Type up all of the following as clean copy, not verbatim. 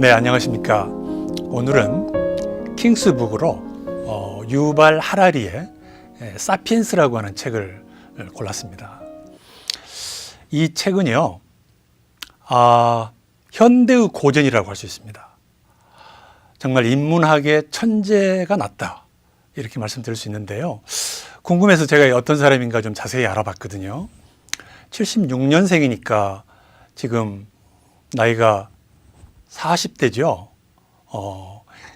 네, 안녕하십니까. 오늘은 킹스북으로 유발 하라리의 사피엔스라고 하는 책을 골랐습니다. 이 책은요, 현대의 고전이라고 할 수 있습니다. 정말 인문학의 천재가 났다, 이렇게 말씀드릴 수 있는데요. 궁금해서 제가 어떤 사람인가 좀 자세히 알아봤거든요. 76년생이니까 지금 나이가 40대죠.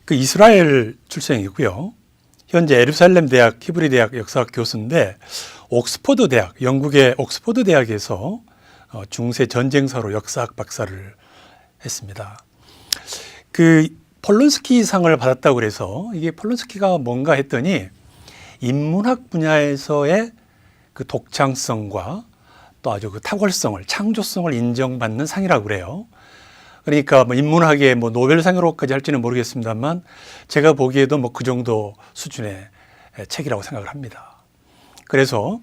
그 이스라엘 출생이고요. 현재 예루살렘 대학 히브리 대학 역사학 교수인데 옥스퍼드 대학, 영국의 옥스퍼드 대학에서 중세 전쟁사로 역사학 박사를 했습니다. 그 폴론스키 상을 받았다고 그래서 이게 폴론스키가 뭔가 했더니 인문학 분야에서의 그 독창성과 또 아주 그 탁월성을, 창조성을 인정받는 상이라고 그래요. 그러니까 뭐 인문학의 뭐 노벨상으로까지 할지는 모르겠습니다만 제가 보기에도 뭐 그 정도 수준의 책이라고 생각을 합니다. 그래서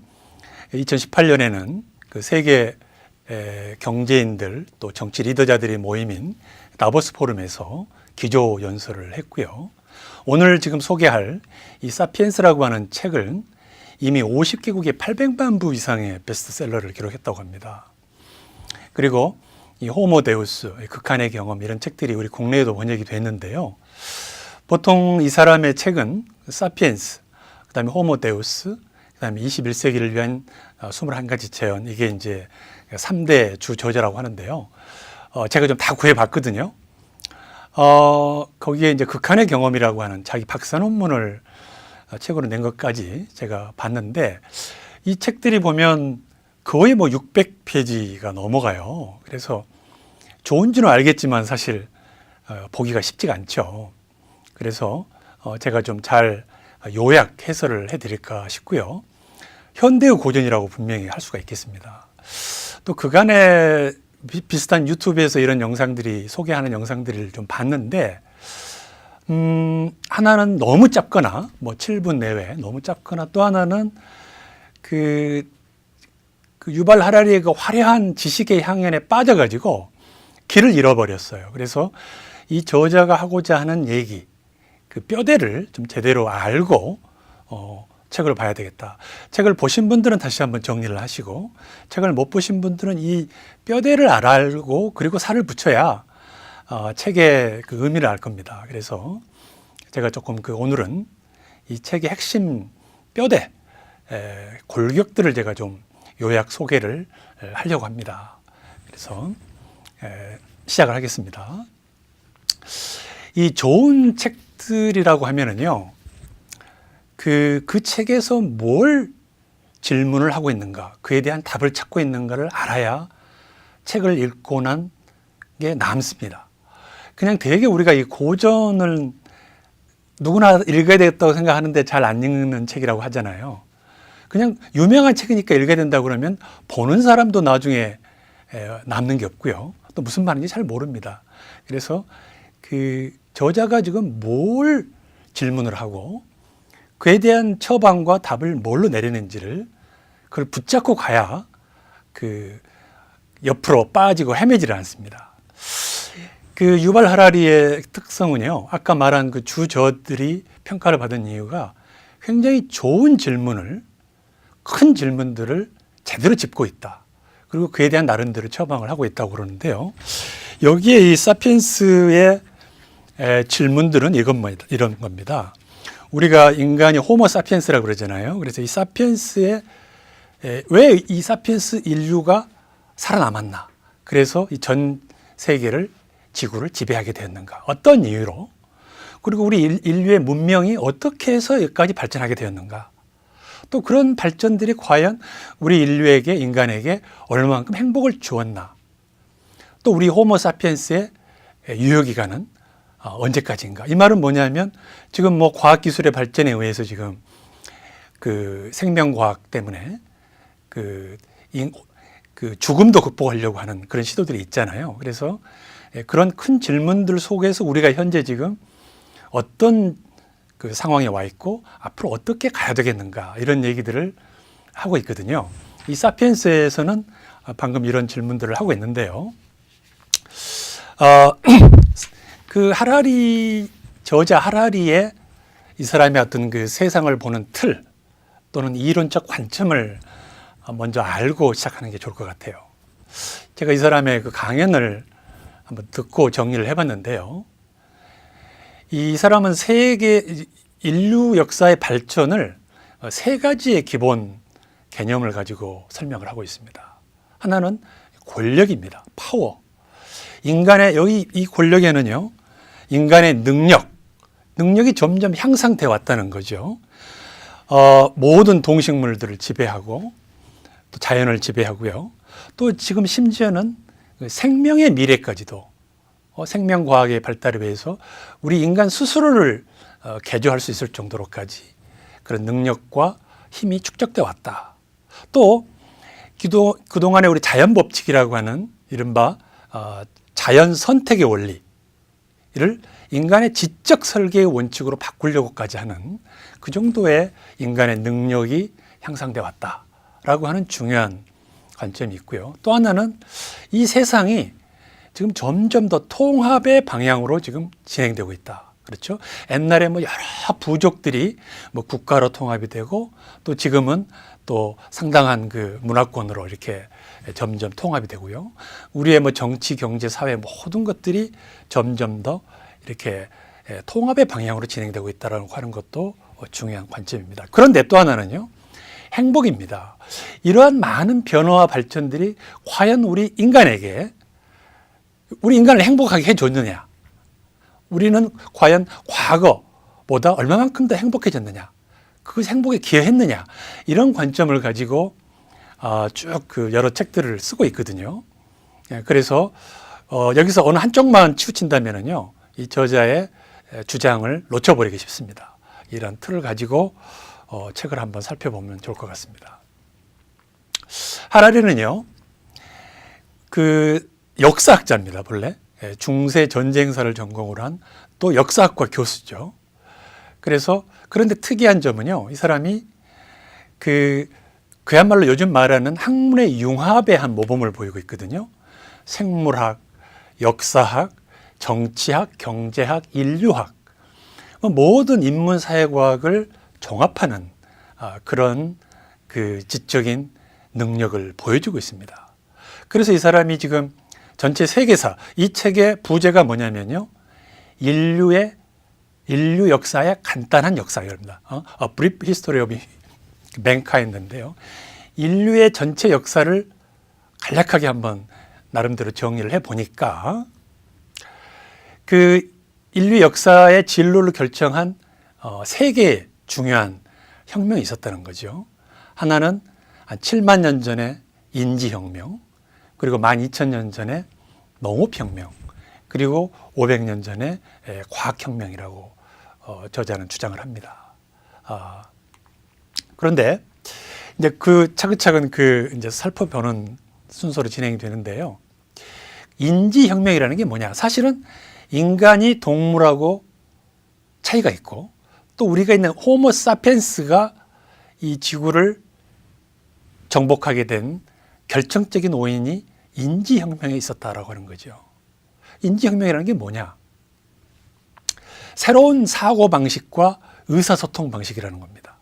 2018년에는 그 세계 경제인들 또 정치 리더자들이 모임인 다보스 포럼에서 기조 연설을 했고요. 오늘 지금 소개할 이 사피엔스라고 하는 책은 이미 50개국의 800만 부 이상의 베스트셀러를 기록했다고 합니다. 그리고 이 호모 데우스, 극한의 경험, 이런 책들이 우리 국내에도 번역이 됐는데요. 보통 이 사람의 책은 사피엔스, 그 다음에 호모 데우스, 그 다음에 21세기를 위한 21가지 체험, 이게 이제 3대 주 저자라고 하는데요. 제가 좀 다 구해봤거든요. 거기에 이제 극한의 경험이라고 하는 자기 박사 논문을 책으로 낸 것까지 제가 봤는데 이 책들이 보면 거의 뭐 600페이지가 넘어가요. 그래서 좋은지는 알겠지만 사실 보기가 쉽지가 않죠. 그래서 제가 좀 잘 요약 해설을 해드릴까 싶고요. 현대의 고전이라고 분명히 할 수가 있겠습니다. 또 그간에 비슷한 유튜브에서 이런 영상들이 소개하는 영상들을 좀 봤는데 하나는 너무 짧거나 뭐 7분 내외 너무 짧거나 또 하나는 그 유발 하라리의 그 화려한 지식의 향연에 빠져가지고 길을 잃어버렸어요. 그래서 이 저자가 하고자 하는 얘기, 그 뼈대를 좀 제대로 알고 책을 봐야 되겠다. 책을 보신 분들은 다시 한번 정리를 하시고 책을 못 보신 분들은 이 뼈대를 알고 그리고 살을 붙여야 책의 그 의미를 알 겁니다. 그래서 제가 조금 오늘은 이 책의 핵심 뼈대, 골격들을 제가 좀 요약 소개를 하려고 합니다. 그래서 시작을 하겠습니다. 이 좋은 책들이라고 하면은요, 그 책에서 뭘 질문을 하고 있는가, 그에 대한 답을 찾고 있는가를 알아야 책을 읽고 난 게 남습니다. 그냥 되게 우리가 이 고전을 누구나 읽어야 되겠다고 생각하는데 잘 안 읽는 책이라고 하잖아요. 그냥 유명한 책이니까 읽어야 된다고 그러면 보는 사람도 나중에 남는 게 없고요. 또 무슨 말인지 잘 모릅니다. 그래서 그 저자가 지금 뭘 질문을 하고 그에 대한 처방과 답을 뭘로 내리는지를 그걸 붙잡고 가야 그 옆으로 빠지고 헤매지를 않습니다. 그 유발 하라리의 특성은요, 아까 말한 그 주저들이 평가를 받은 이유가 굉장히 좋은 질문을, 큰 질문들을 제대로 짚고 있다. 그리고 그에 대한 나름대로 처방을 하고 있다고 그러는데요. 여기에 이 사피엔스의 질문들은 이런 겁니다. 우리가 인간이 호모 사피엔스라고 그러잖아요. 그래서 이 사피엔스의 왜 이 사피엔스 인류가 살아남았나? 그래서 이 전 세계를 지구를 지배하게 되었는가? 어떤 이유로? 그리고 우리 인류의 문명이 어떻게 해서 여기까지 발전하게 되었는가? 또 그런 발전들이 과연 우리 인류에게, 인간에게 얼마만큼 행복을 주었나? 또 우리 호모 사피엔스의 유효기간은 언제까지인가? 이 말은 뭐냐면 지금 뭐 과학기술의 발전에 의해서 지금 그 생명과학 때문에 그 죽음도 극복하려고 하는 그런 시도들이 있잖아요. 그래서 그런 큰 질문들 속에서 우리가 현재 지금 어떤 그 상황에 와 있고 앞으로 어떻게 가야 되겠는가 이런 얘기들을 하고 있거든요. 이 사피엔스에서는 방금 이런 질문들을 하고 있는데요. 그 하라리 저자 하라리의 이 사람의 어떤 그 세상을 보는 틀 또는 이론적 관점을 먼저 알고 시작하는 게 좋을 것 같아요. 제가 이 사람의 그 강연을 한번 듣고 정리를 해봤는데요. 이 사람은 세계 인류 역사의 발전을 세 가지의 기본 개념을 가지고 설명을 하고 있습니다. 하나는 권력입니다. 파워. 인간의 여기 이 권력에는요, 인간의 능력이 점점 향상돼 왔다는 거죠. 모든 동식물들을 지배하고 또 자연을 지배하고요. 또 지금 심지어는 생명의 미래까지도 생명과학의 발달에 의해서 우리 인간 스스로를 개조할 수 있을 정도로까지 그런 능력과 힘이 축적돼 왔다. 또 그동안에 우리 자연 법칙이라고 하는 이른바 자연 선택의 원리를 인간의 지적 설계의 원칙으로 바꾸려고까지 하는 그 정도의 인간의 능력이 향상돼 왔다라고 하는 중요한 관점이 있고요. 또 하나는 이 세상이 지금 점점 더 통합의 방향으로 지금 진행되고 있다. 그렇죠? 옛날에 뭐 여러 부족들이 뭐 국가로 통합이 되고 또 지금은 또 상당한 그 문화권으로 이렇게 점점 통합이 되고요. 우리의 뭐 정치, 경제, 사회 모든 것들이 점점 더 이렇게 통합의 방향으로 진행되고 있다라고 하는 것도 중요한 관점입니다. 그런데 또 하나는요, 행복입니다. 이러한 많은 변화와 발전들이 과연 우리 인간을 행복하게 해줬느냐? 우리는 과연 과거보다 얼마만큼 더 행복해졌느냐? 그 행복에 기여했느냐? 이런 관점을 가지고 쭉 그 여러 책들을 쓰고 있거든요. 그래서 여기서 어느 한쪽만 치우친다면은요, 이 저자의 주장을 놓쳐버리기 쉽습니다. 이런 틀을 가지고 책을 한번 살펴보면 좋을 것 같습니다. 하라리는요, 그 역사학자입니다, 본래. 중세 전쟁사를 전공으로 한 또 역사학과 교수죠. 그런데 특이한 점은요, 이 사람이 그야말로 요즘 말하는 학문의 융합의 한 모범을 보이고 있거든요. 생물학, 역사학, 정치학, 경제학, 인류학, 모든 인문사회과학을 종합하는 그런 그 지적인 능력을 보여주고 있습니다. 그래서 이 사람이 지금 전체 세계사, 이 책의 부제가 뭐냐면요, 인류 역사의 간단한 역사입니다. A Brief History of Mankind인데요. 인류의 전체 역사를 간략하게 한번 나름대로 정리를 해보니까 그 인류 역사의 진로를 결정한 세 개의 중요한 혁명이 있었다는 거죠. 하나는 한 7만 년 전에 인지혁명, 그리고 12,000년 전에 농업혁명, 그리고 500년 전에 과학혁명이라고 저자는 주장을 합니다. 그런데 이제 그 차근차근 이제 살펴보는 순서로 진행이 되는데요. 인지혁명이라는 게 뭐냐? 사실은 인간이 동물하고 차이가 있고 또 우리가 있는 호모 사피엔스가 이 지구를 정복하게 된 결정적인 원인이 인지혁명에 있었다라고 하는 거죠. 인지혁명이라는 게 뭐냐? 새로운 사고방식과 의사소통 방식이라는 겁니다.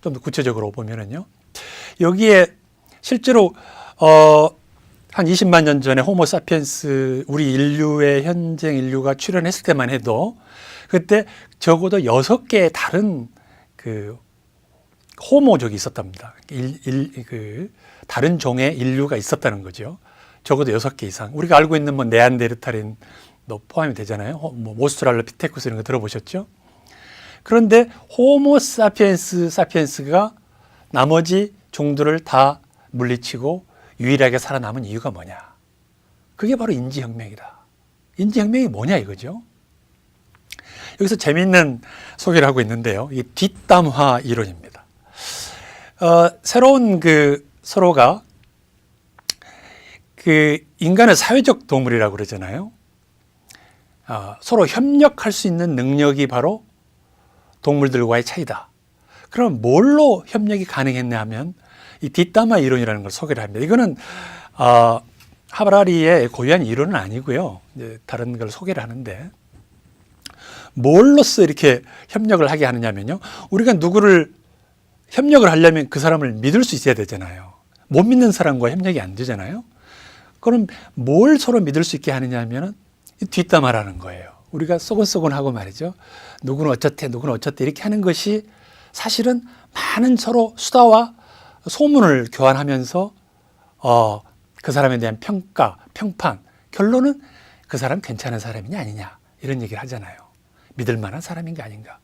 좀 더 구체적으로 보면은요, 여기에 실제로 한 20만 년 전에 호모 사피엔스, 우리 인류의 현재 인류가 출현했을 때만 해도 그때 적어도 6개의 다른 그 호모족이 있었답니다. 다른 종의 인류가 있었다는 거죠. 적어도 6개 이상. 우리가 알고 있는 뭐 네안데르탈인도 포함이 되잖아요. 뭐 오스트랄로피테쿠스 이런 거 들어보셨죠? 그런데 호모 사피엔스가 나머지 종들을 다 물리치고 유일하게 살아남은 이유가 뭐냐? 그게 바로 인지혁명이다. 인지혁명이 뭐냐 이거죠. 여기서 재미있는 소개를 하고 있는데요. 이 뒷담화 이론입니다. 새로운 서로가 인간은 사회적 동물이라고 그러잖아요. 서로 협력할 수 있는 능력이 바로 동물들과의 차이다. 그럼 뭘로 협력이 가능했냐 하면 이 뒷담화 이론이라는 걸 소개를 합니다. 이거는 하라리의 고유한 이론은 아니고요. 이제 다른 걸 소개를 하는데, 뭘로써 이렇게 협력을 하게 하느냐면요. 우리가 누구를 협력을 하려면 그 사람을 믿을 수 있어야 되잖아요. 못 믿는 사람과 협력이 안 되잖아요. 그럼 뭘 서로 믿을 수 있게 하느냐 하면은 뒷담화라는 거예요. 우리가 쏘곤쏘곤하고 말이죠. 누구는 어쩌대, 누구는 어쩌대 이렇게 하는 것이 사실은 많은 서로 수다와 소문을 교환하면서 그 사람에 대한 평가, 평판, 결론은 그 사람 괜찮은 사람이냐 아니냐 이런 얘기를 하잖아요. 믿을 만한 사람인가 아닌가.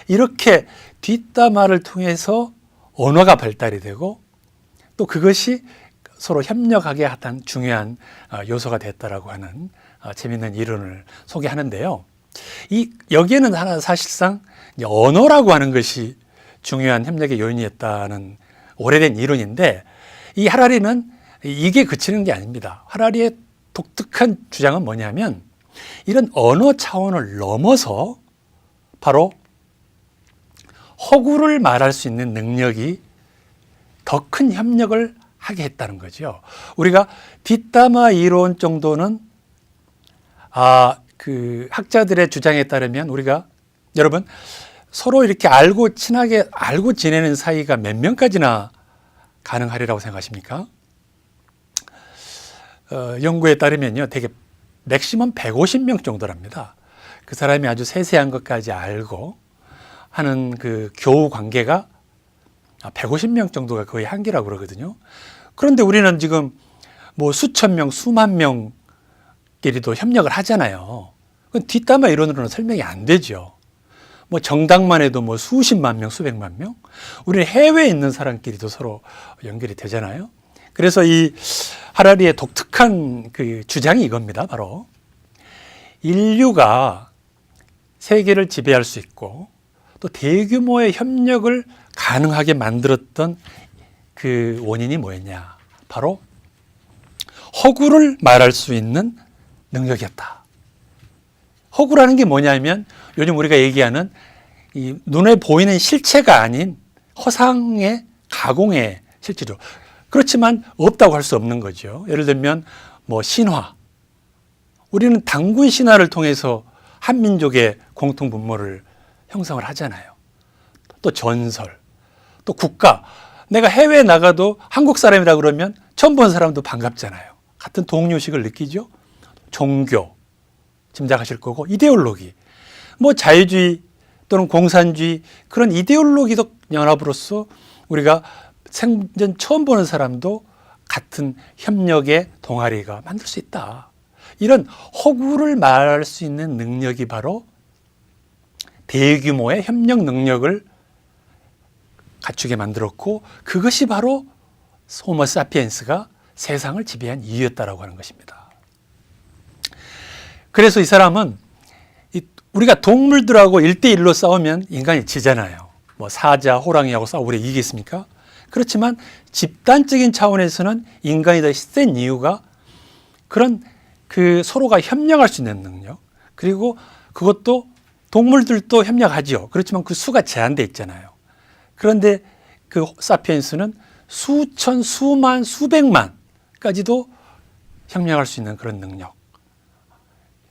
이렇게 뒷담화를 통해서 언어가 발달이 되고 또 그것이 서로 협력하게 하던 중요한 요소가 됐다라고 하는 재미있는 이론을 소개하는데요. 여기에는 하나 사실상 언어라고 하는 것이 중요한 협력의 요인이었다는 오래된 이론인데, 이 하라리는 이게 그치는 게 아닙니다. 하라리의 독특한 주장은 뭐냐면 이런 언어 차원을 넘어서 바로 허구를 말할 수 있는 능력이 더 큰 협력을 하게 했다는 거죠. 우리가 뒷담화 이론 정도는 그 학자들의 주장에 따르면 우리가 여러분 서로 이렇게 알고 친하게 알고 지내는 사이가 몇 명까지나 가능하리라고 생각하십니까? 연구에 따르면요, 되게 맥시멈 150명 정도랍니다. 그 사람이 아주 세세한 것까지 알고 하는 그 교우 관계가 150명 정도가 거의 한계라고 그러거든요. 그런데 우리는 지금 뭐 수천 명, 수만 명끼리도 협력을 하잖아요. 그건 뒷담화 이론으로는 설명이 안 되죠. 뭐 정당만 해도 뭐 수십만 명, 수백만 명. 우리는 해외에 있는 사람끼리도 서로 연결이 되잖아요. 그래서 이 하라리의 독특한 그 주장이 이겁니다. 바로 인류가 세계를 지배할 수 있고 또 대규모의 협력을 가능하게 만들었던 그 원인이 뭐였냐? 바로 허구를 말할 수 있는 능력이었다. 허구라는 게 뭐냐면 요즘 우리가 얘기하는 이 눈에 보이는 실체가 아닌 허상의 가공의 실체죠. 그렇지만 없다고 할 수 없는 거죠. 예를 들면 뭐 신화. 우리는 단군 신화를 통해서 한 민족의 공통 분모를 형성을 하잖아요. 또 전설, 또 국가. 내가 해외에 나가도 한국 사람이라 그러면 처음 본 사람도 반갑잖아요. 같은 동료식을 느끼죠. 종교, 짐작하실 거고, 이데올로기. 뭐 자유주의 또는 공산주의 그런 이데올로기적 연합으로서 우리가 생전 처음 보는 사람도 같은 협력의 동아리가 만들 수 있다. 이런 허구를 말할 수 있는 능력이 바로 대규모의 협력 능력을 갖추게 만들었고, 그것이 바로 호모 사피엔스가 세상을 지배한 이유였다라고 하는 것입니다. 그래서 이 사람은 우리가 동물들하고 1대1로 싸우면 인간이 지잖아요. 뭐 사자, 호랑이하고 싸우고 우리가 이기겠습니까? 그렇지만 집단적인 차원에서는 인간이 더 센 이유가 그런 그 서로가 협력할 수 있는 능력, 그리고 그것도 동물들도 협력하지요. 그렇지만 그 수가 제한되어 있잖아요. 그런데 그 사피엔스는 수천, 수만, 수백만까지도 협력할 수 있는 그런 능력.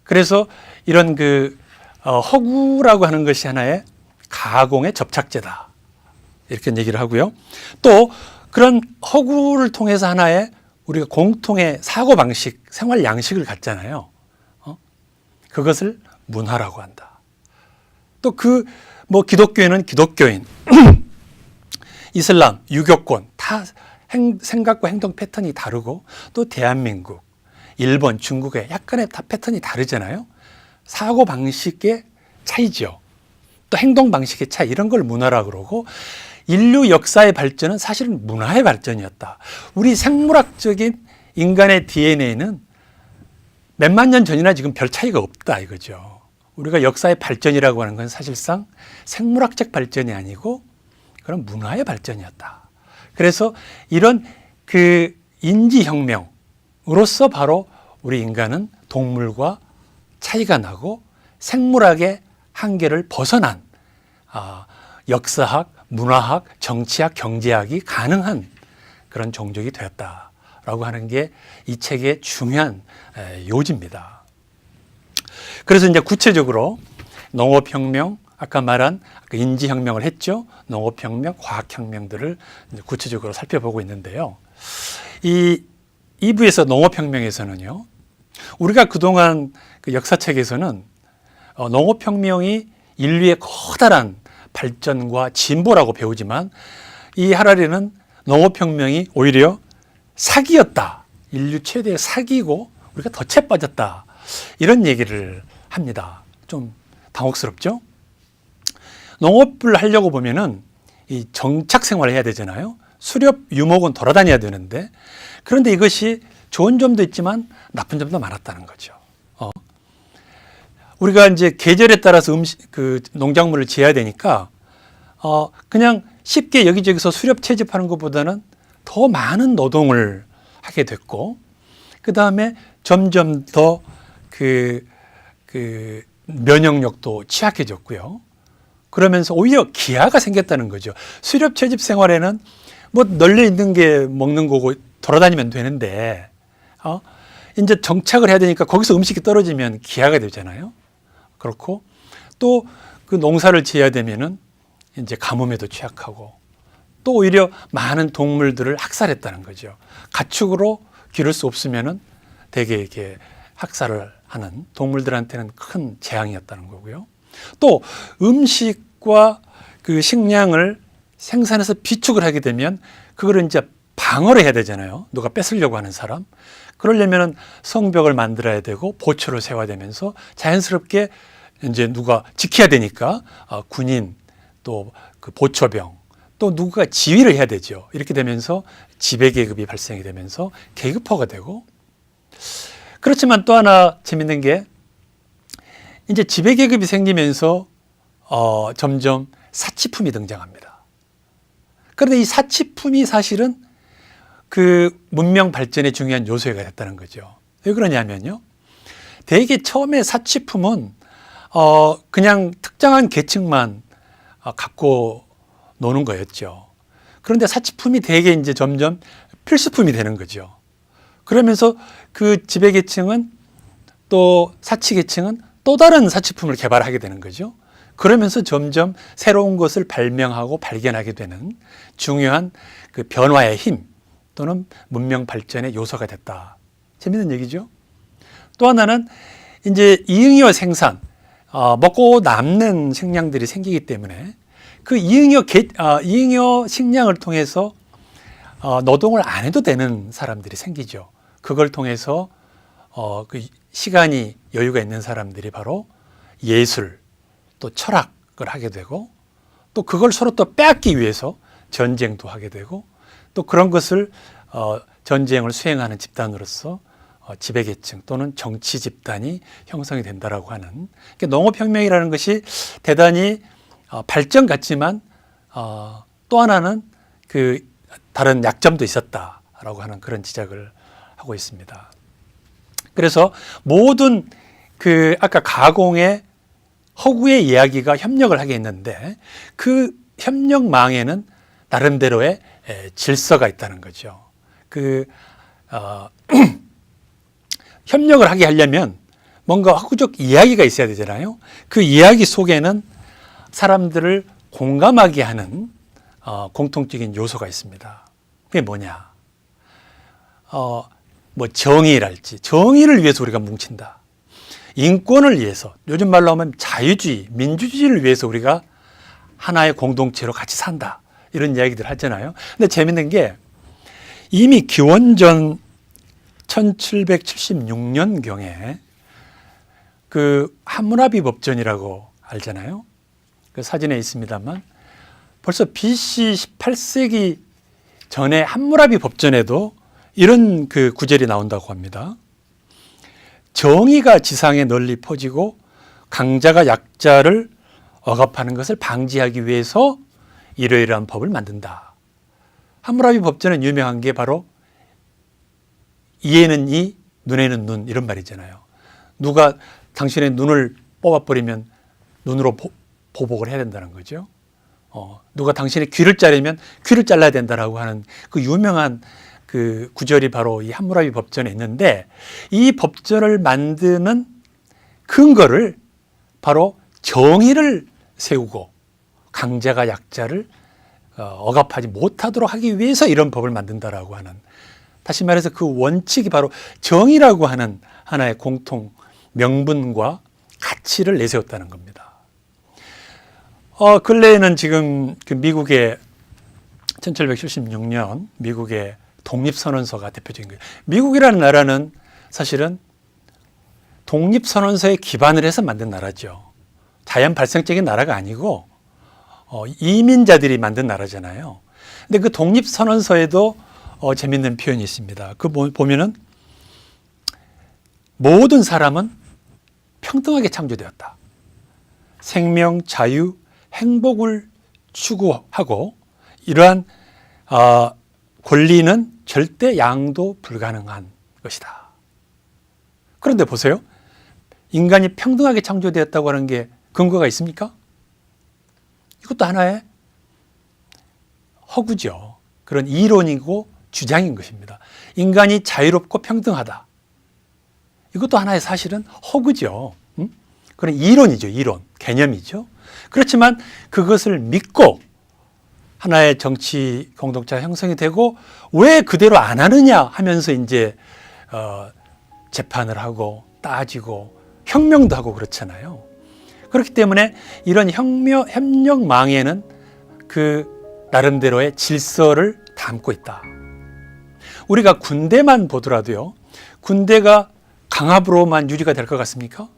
그래서 이런 그 허구라고 하는 것이 하나의 가공의 접착제다. 이렇게 얘기를 하고요. 또 그런 허구를 통해서 하나의 우리가 공통의 사고방식, 생활 양식을 갖잖아요. 그것을 문화라고 한다. 또 뭐 기독교인은 기독교인, 이슬람, 유교권 다 생각과 행동 패턴이 다르고, 또 대한민국, 일본, 중국의 약간의 다 패턴이 다르잖아요. 사고방식의 차이죠. 또 행동방식의 차이, 이런 걸 문화라고 그러고, 인류 역사의 발전은 사실은 문화의 발전이었다. 우리 생물학적인 인간의 DNA는 몇만 년 전이나 지금 별 차이가 없다 이거죠. 우리가 역사의 발전이라고 하는 건 사실상 생물학적 발전이 아니고 그런 문화의 발전이었다. 그래서 이런 그 인지혁명으로서 바로 우리 인간은 동물과 차이가 나고 생물학의 한계를 벗어난 역사학, 문화학, 정치학, 경제학이 가능한 그런 종족이 되었다라고 된다라고 하는 게 이 책의 중요한 요지입니다. 그래서 이제 구체적으로 농업혁명, 아까 말한 인지혁명을 했죠. 농업혁명, 과학혁명들을 구체적으로 살펴보고 있는데요. 이 2부에서 농업혁명에서는요, 우리가 그동안 그 역사책에서는 농업혁명이 인류의 커다란 발전과 진보라고 배우지만 이 하라리는 농업혁명이 오히려 사기였다. 인류 최대의 사기고 우리가 덫에 빠졌다. 이런 얘기를 합니다. 좀 당혹스럽죠? 농업을 하려고 보면은 이 정착 생활을 해야 되잖아요. 수렵, 유목은 돌아다녀야 되는데, 그런데 이것이 좋은 점도 있지만 나쁜 점도 많았다는 거죠. 우리가 이제 계절에 따라서 농작물을 지어야 되니까, 그냥 쉽게 여기저기서 수렵 채집하는 것보다는 더 많은 노동을 하게 됐고, 그 다음에 점점 더 면역력도 취약해졌고요. 그러면서 오히려 기아가 생겼다는 거죠. 수렵 채집 생활에는 뭐 널려 있는 게 먹는 거고 돌아다니면 되는데, 이제 정착을 해야 되니까 거기서 음식이 떨어지면 기아가 되잖아요. 그렇고 또 그 농사를 지어야 되면은 이제 가뭄에도 취약하고, 또 오히려 많은 동물들을 학살했다는 거죠. 가축으로 기를 수 없으면은 되게 이렇게 학살을 하는 동물들한테는 큰 재앙이었다는 거고요. 또 음식과 그 식량을 생산해서 비축을 하게 되면 그거를 이제 방어를 해야 되잖아요. 누가 뺏으려고 하는 사람. 그러려면은 성벽을 만들어야 되고 보초를 세워야 되면서 자연스럽게 이제 누가 지켜야 되니까 군인, 또 그 보초병, 또 누가 지휘를 해야 되죠. 이렇게 되면서 지배계급이 발생이 되면서 계급화가 되고, 그렇지만 또 하나 재밌는 게 이제 지배계급이 생기면서 점점 사치품이 등장합니다. 그런데 이 사치품이 사실은 그 문명 발전의 중요한 요소가 됐다는 거죠. 왜 그러냐면요, 대개 처음에 사치품은 그냥 특정한 계층만 갖고 노는 거였죠. 그런데 사치품이 대개 이제 점점 필수품이 되는 거죠. 그러면서 그 지배계층은, 또 사치계층은 또 다른 사치품을 개발하게 되는 거죠. 그러면서 점점 새로운 것을 발명하고 발견하게 되는 중요한 그 변화의 힘 또는 문명 발전의 요소가 됐다. 재밌는 얘기죠. 또 하나는 이제 이응이어 생산, 먹고 남는 식량들이 생기기 때문에 그 이응이어 식량을 통해서 노동을 안 해도 되는 사람들이 생기죠. 그걸 통해서 그 시간이 여유가 있는 사람들이 바로 예술, 또 철학을 하게 되고, 또 그걸 서로 또 빼앗기 위해서 전쟁도 하게 되고, 또 그런 것을 전쟁을 수행하는 집단으로서 지배계층 또는 정치 집단이 형성이 된다라고 하는, 그러니까 농업혁명이라는 것이 대단히 발전 같지만 또 하나는 그 다른 약점도 있었다라고 하는 그런 지적을 하고 있습니다. 그래서 모든 그 아까 가공의 허구의 이야기가 협력을 하게 했는데, 그 협력망에는 나름대로의 질서가 있다는 거죠. 협력을 하게 하려면 뭔가 학구적 이야기가 있어야 되잖아요. 그 이야기 속에는 사람들을 공감하게 하는 공통적인 요소가 있습니다. 그게 뭐냐? 뭐 정의랄지, 정의를 위해서 우리가 뭉친다. 인권을 위해서, 요즘 말로 하면 자유주의, 민주주의를 위해서 우리가 하나의 공동체로 같이 산다. 이런 이야기들 하잖아요. 근데 재밌는 게 이미 기원전 1776년경에 그 함무라비 법전이라고 알잖아요. 그 사진에 있습니다만 벌써 BC 18세기 전에 함무라비 법전에도 이런 그 구절이 나온다고 합니다. 정의가 지상에 널리 퍼지고 강자가 약자를 억압하는 것을 방지하기 위해서 이러이러한 법을 만든다. 함무라비 법전은 유명한 게 바로 이에는 이, 눈에는 눈, 이런 말이잖아요. 누가 당신의 눈을 뽑아버리면 눈으로 보복을 해야 된다는 거죠. 누가 당신의 귀를 자르면 귀를 잘라야 된다라고 하는 그 유명한 그 구절이 바로 이 함무라비 법전에 있는데, 이 법전을 만드는 근거를 바로 정의를 세우고 강자가 약자를 억압하지 못하도록 하기 위해서 이런 법을 만든다라고 하는, 다시 말해서 그 원칙이 바로 정의라고 하는 하나의 공통 명분과 가치를 내세웠다는 겁니다. 근래에는 지금 그 미국의 1776년 미국의 독립선언서가 대표적인 거예요. 미국이라는 나라는 사실은 독립선언서에 기반을 해서 만든 나라죠. 자연 발생적인 나라가 아니고 이민자들이 만든 나라잖아요. 근데 그 독립선언서에도 재밌는 표현이 있습니다. 그 보면은 모든 사람은 평등하게 창조되었다. 생명, 자유, 행복을 추구하고 이러한 권리는 절대 양도 불가능한 것이다. 그런데 보세요. 인간이 평등하게 창조되었다고 하는 게 근거가 있습니까? 이것도 하나의 허구죠. 그런 이론이고 주장인 것입니다. 인간이 자유롭고 평등하다. 이것도 하나의 사실은 허구죠. 그런 이론이죠. 이론, 개념이죠. 그렇지만 그것을 믿고 하나의 정치 공동체가 형성이 되고 왜 그대로 안 하느냐 하면서 이제 재판을 하고 따지고 혁명도 하고 그렇잖아요. 그렇기 때문에 이런 협력망에는 그 나름대로의 질서를 담고 있다. 우리가 군대만 보더라도요. 군대가 강압으로만 유지가 될 것 같습니까?